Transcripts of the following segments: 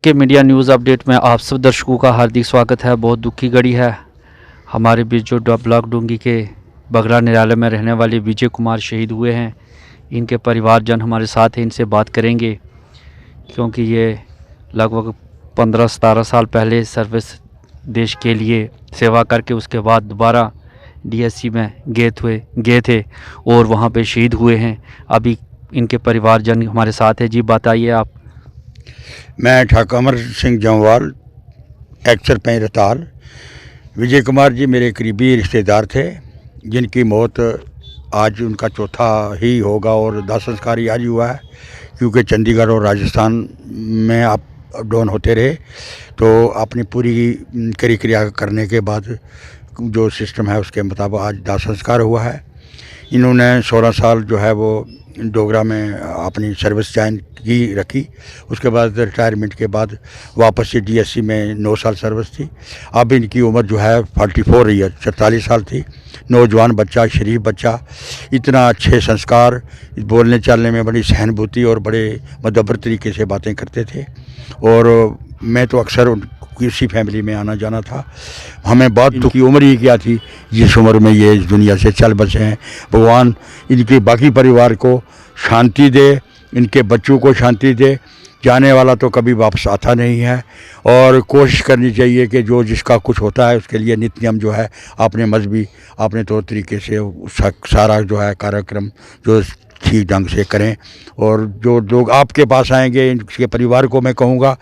के media news update में आप सब दर्शकों का हार्दिक स्वागत है। बहुत दुख की घड़ी है। हमारे बीच जो ब्लॉक डूंगी के बगरा निराले में रहने वाले विजय कुमार शहीद हुए हैं, इनके परिवारजन हमारे साथ हैं। इनसे बात करेंगे क्योंकि ये लगभग 15-17 साल पहले सर्विस देश के लिए सेवा करके उसके बाद दोबारा डीएससी में गए थे और वहाँ पे शहीद हुए हैं। अभी इनके परिवारजन हमारे साथ है। जी बताइए आप। मैं ठाकुर अमर सिंह जमवाल, एक्सर पें रताल। विजय कुमार जी मेरे करीबी रिश्तेदार थे, जिनकी मौत आज उनका चौथा ही होगा और दाह संस्कार ही आज ही हुआ है, क्योंकि चंडीगढ़ और राजस्थान में अप डाउन होते रहे। तो अपनी पूरी क्रिया करने के बाद जो सिस्टम है उसके मुताबिक आज दाह संस्कार हुआ है। इन्होंने 16 साल जो है वो डोगरा में अपनी सर्विस ज्वाइन की रखी। उसके बाद रिटायरमेंट के बाद वापस से डीएससी में 9 साल सर्विस थी। अब इनकी उम्र जो है 44 ईयर 44 साल थी। नौजवान बच्चा, शरीफ बच्चा, इतना अच्छे संस्कार, बोलने चालने में बड़ी सहानुभूति और बड़े मदबर तरीके से बातें करते थे। और मैं तो अक्सर किसी फैमिली में आना जाना था। हमें बहुत दुखी उम्र ही क्या थी जिस उम्र में ये इस दुनिया से चल बसे हैं। भगवान इनके बाकी परिवार को शांति दे, इनके बच्चों को शांति दे। जाने वाला तो कभी वापस आता नहीं है और कोशिश करनी चाहिए कि जो जिसका कुछ होता है उसके लिए नित्य नियम जो है अपने मजहबी अपने तौर तरीके से सारा जो है कार्यक्रम जो ठीक ढंग से करें। और जो लोग आपके पास आएंगे, इनके परिवार को मैं कहूँगा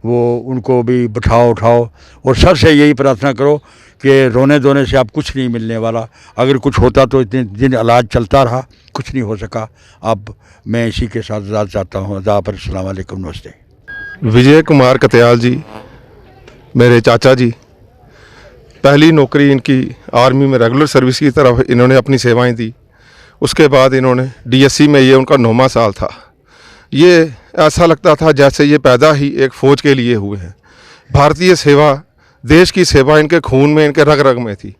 वो उनको भी बिठाओ उठाओ और सबसे यही प्रार्थना करो कि रोने धोने से आप कुछ नहीं मिलने वाला। अगर कुछ होता तो इतने दिन इलाज चलता रहा, कुछ नहीं हो सका। अब मैं इसी के साथ इजाज़त चाहता हूँ। पर अस्सलाम वालेकुम, नमस्ते। विजय कुमार कत्याल जी मेरे चाचा जी, पहली नौकरी इनकी आर्मी में रेगुलर सर्विस की तरफ इन्होंने अपनी सेवाएं दी। उसके बाद इन्होंने डीएससी में, ये उनका 9वां साल था। ये ऐसा लगता था जैसे ये पैदा ही एक फ़ौज के लिए हुए हैं। भारतीय सेवा, देश की सेवा इनके खून में, इनके रग रग में थी।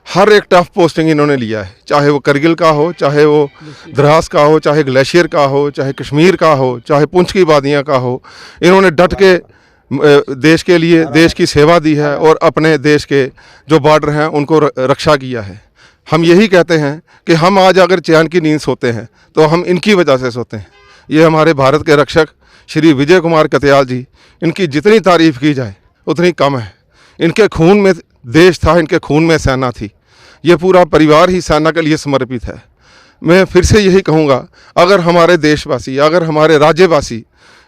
हर एक टफ पोस्टिंग इन्होंने लिया है, चाहे वो करगिल का हो, चाहे वो द्रास का हो, चाहे ग्लेशियर का हो, चाहे कश्मीर का हो, चाहे पुंछ की वादियाँ का हो। इन्होंने डट के देश के लिए देश की सेवा दी है और अपने देश के जो बॉर्डर हैं उनको रक्षा किया है। हम यही कहते हैं कि हम आज अगर चैन की नींद सोते हैं तो हम इनकी वजह से सोते हैं। ये हमारे भारत के रक्षक श्री विजय कुमार कत्याल जी, इनकी जितनी तारीफ़ की जाए उतनी कम है। इनके खून में देश था, इनके खून में सेना थी। ये पूरा परिवार ही सेना के लिए समर्पित है। मैं फिर से यही कहूँगा, अगर हमारे देशवासी, अगर हमारे राज्यवासी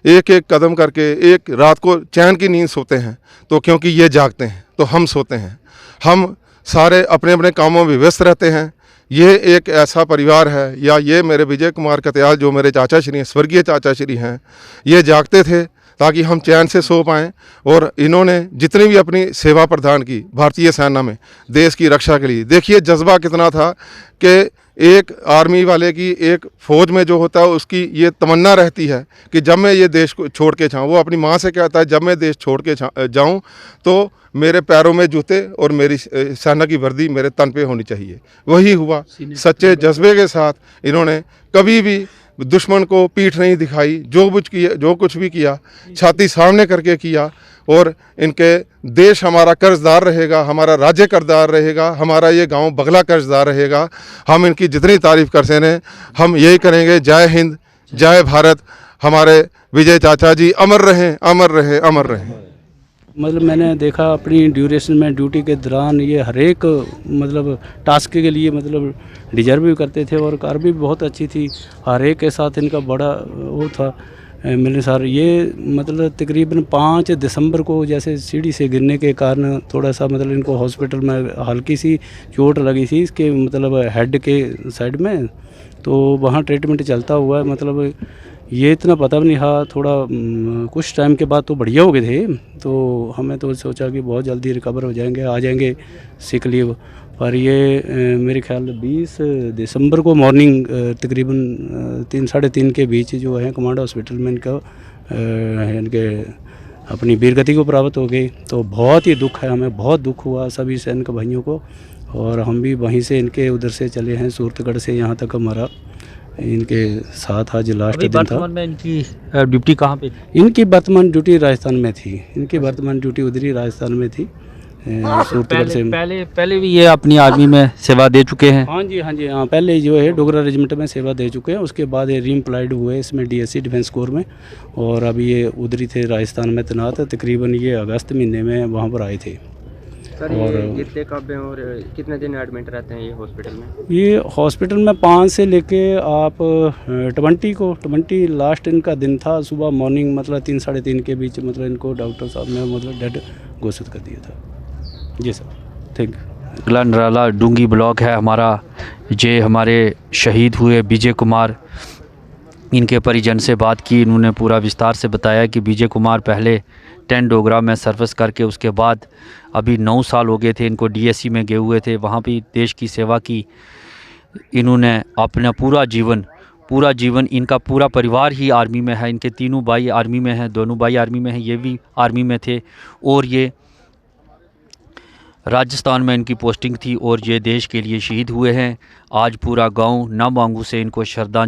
एक एक कदम करके एक रात को चैन की नींद सोते हैं तो क्योंकि ये जागते हैं तो हम सोते हैं। हम सारे अपने अपने कामों में व्यस्त रहते हैं। ये एक ऐसा परिवार है, या ये मेरे विजय कुमार कत्याल जो मेरे चाचा श्री हैं, स्वर्गीय चाचा श्री हैं, ये जागते थे ताकि हम चैन से सो पाएँ। और इन्होंने जितनी भी अपनी सेवा प्रदान की भारतीय सेना में देश की रक्षा के लिए, देखिए जज्बा कितना था कि एक आर्मी वाले की, एक फ़ौज में जो होता है उसकी ये तमन्ना रहती है कि जब मैं ये देश को छोड़ के जाऊँ, वो अपनी माँ से कहता है जब मैं देश छोड़ के जाऊँ तो मेरे पैरों में जूते और मेरी सेना की वर्दी मेरे तन पे होनी चाहिए। वही हुआ। सच्चे जज्बे के साथ इन्होंने कभी भी दुश्मन को पीठ नहीं दिखाई। जो कुछ भी किया छाती सामने करके किया। और इनके देश हमारा कर्जदार रहेगा, हमारा राज्य कर्जदार रहेगा, हमारा ये गांव बगला कर्जदार रहेगा। हम इनकी जितनी तारीफ़ कर सकें हम यही करेंगे। जय हिंद, जय भारत। हमारे विजय चाचा जी अमर रहें, अमर रहें, अमर रहें। मतलब मैंने देखा अपनी ड्यूरेशन में, ड्यूटी के दौरान ये हर एक मतलब टास्क के लिए मतलब डिजर्व भी करते थे और कार भी बहुत अच्छी थी। हर एक के साथ इनका बड़ा वो था मिलने सार। ये मतलब तकरीबन 5 दिसंबर को जैसे सीढ़ी से गिरने के कारण थोड़ा सा मतलब इनको हॉस्पिटल में हल्की सी चोट लगी थी इसके मतलब हेड के साइड में। तो वहाँ ट्रीटमेंट चलता हुआ है। मतलब ये इतना पता भी नहीं था। थोड़ा कुछ टाइम के बाद तो बढ़िया हो गए थे। तो हमें तो सोचा कि बहुत जल्दी रिकवर हो जाएंगे, आ जाएंगे सिक लीव। पर ये मेरे ख्याल 20 दिसंबर को मॉर्निंग तकरीबन 3-3:30 के बीच जो है कमांड हॉस्पिटल में इनके अपनी वीरगति को प्राप्त हो गई। तो बहुत ही दुख है, हमें बहुत दुख हुआ सभी सैनिक भाइयों को। और हम भी वहीं से इनके उधर से चले हैं सूरतगढ़ से यहाँ तक हमारा इनके साथ आज लास्ट अभी दिन था। वर्तमान में इनकी ड्यूटी कहाँ पे थी? इनकी वर्तमान ड्यूटी राजस्थान में थी। इनकी वर्तमान ड्यूटी उधर ही राजस्थान में थी, सूरतगढ़ से। पहले भी ये अपनी आर्मी में सेवा दे चुके हैं। हाँ जी, हाँ जी, हाँ। पहले जो है डोगरा रेजिमेंट में सेवा दे चुके हैं। उसके बाद ये रीएम्प्लॉयड हुए इसमें डीएससी डिफेंस कोर में, और अभी ये उधर ही थे राजस्थान में तैनात। तकरीबन ये अगस्त महीने में वहाँ पर आए थे। सर ये कितने कब हैं और कितने दिन एडमिट रहते हैं ये हॉस्पिटल में? ये हॉस्पिटल में 5 से लेके आप 20 लास्ट इनका दिन था। सुबह मॉर्निंग मतलब 3 साढ़े 3 के बीच मतलब इनको डॉक्टर साहब ने मतलब डेड घोषित कर दिया था। जी सर, थैंक यू। अगला नराला डूंगी ब्लॉक है हमारा। जे हमारे शहीद हुए विजय कुमार, इनके परिजन से बात की। इन्होंने पूरा विस्तार से बताया कि विजय कुमार पहले 10 डोगरा में सर्विस करके उसके बाद अभी 9 साल हो गए थे इनको डीएससी में गए हुए थे। वहाँ भी देश की सेवा की इन्होंने। अपना पूरा जीवन इनका पूरा परिवार ही आर्मी में है। इनके तीनों भाई आर्मी में हैं, दोनों भाई आर्मी में हैं, ये भी आर्मी में थे। और ये राजस्थान में इनकी पोस्टिंग थी और ये देश के लिए शहीद हुए हैं। आज पूरा गांव नम आंगू से इनको श्रद्धांजलि